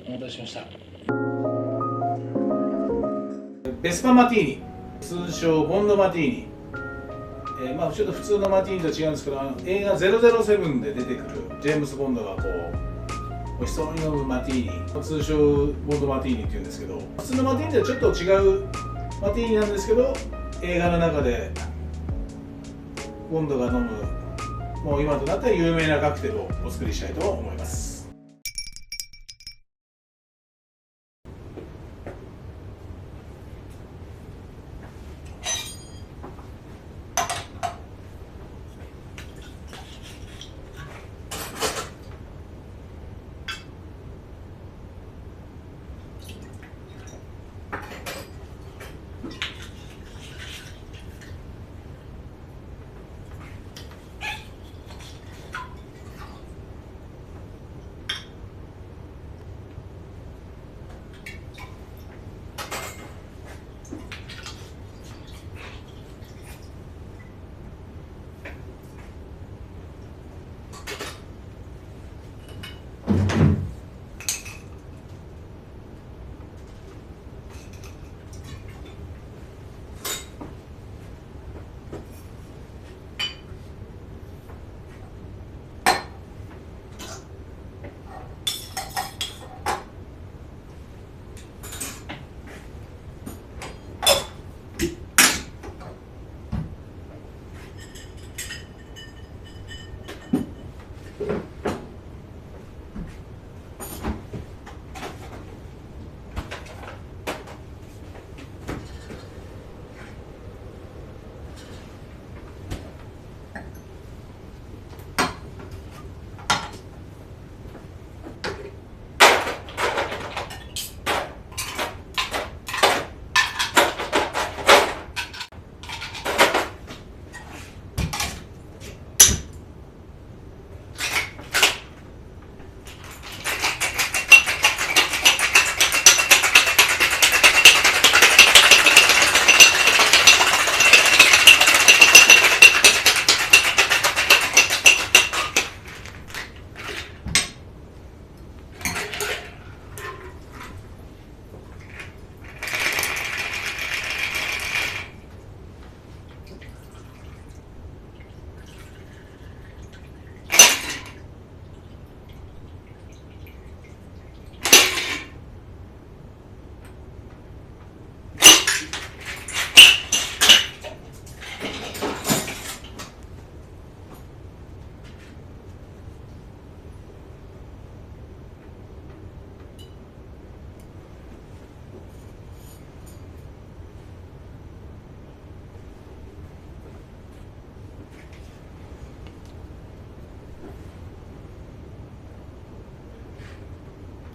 お待たせしました。ベスパマティーニ、通称ボンドマティーニ。ちょっと普通のマティーニと違うんですけど、映画007で出てくるジェームス・ボンドがこう美味しそうに飲むマティーニ、通称ボンドマティーニっていうんですけど、普通のマティーニとはちょっと違うマティーニなんですけど、映画の中でボンドが飲む、もう今となっては有名なカクテルをお作りしたいと思います。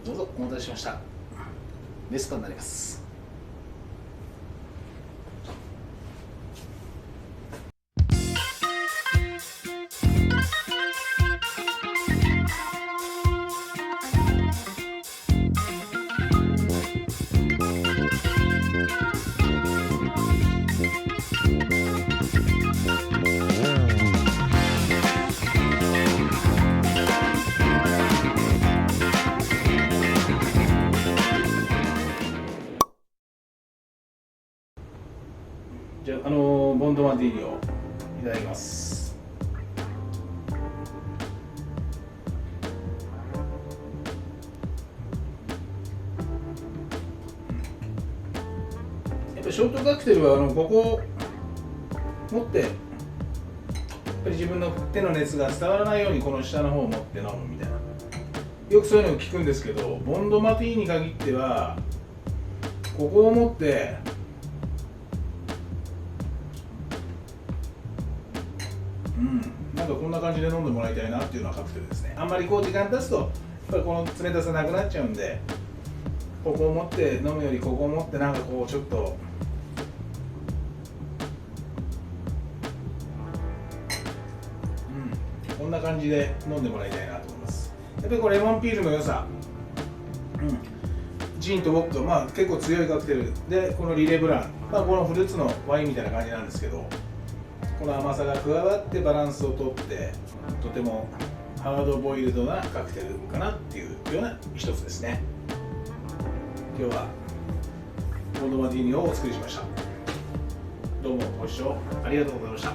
どうぞお待たせしました。ベスパになります。じゃあ、ボンドマティーニをいただきます。やっぱショートカクテルはここを持ってやっぱり自分の手の熱が伝わらないようにこの下の方を持って飲むみたいな、よくそういうのを聞くんですけど、ボンドマティーニに限ってはここを持ってなんかこんな感じで飲んでもらいたいなっていうのはカクテルですね。あんまりこう時間経つとやっぱりこの冷たさなくなっちゃうんで、ここを持って飲むよりここを持ってなんかこうちょっとこんな感じで飲んでもらいたいなと思います。やっぱりこれレモンピールの良さ、ジンとウォッカ、結構強いカクテルで、このリレブラン、このフルーツのワインみたいな感じなんですけど、この甘さが加わってバランスをとって、とてもハードボイルドなカクテルかなっていうような一つですね。今日はボンドマティーニをお作りしました。どうもご視聴ありがとうございました。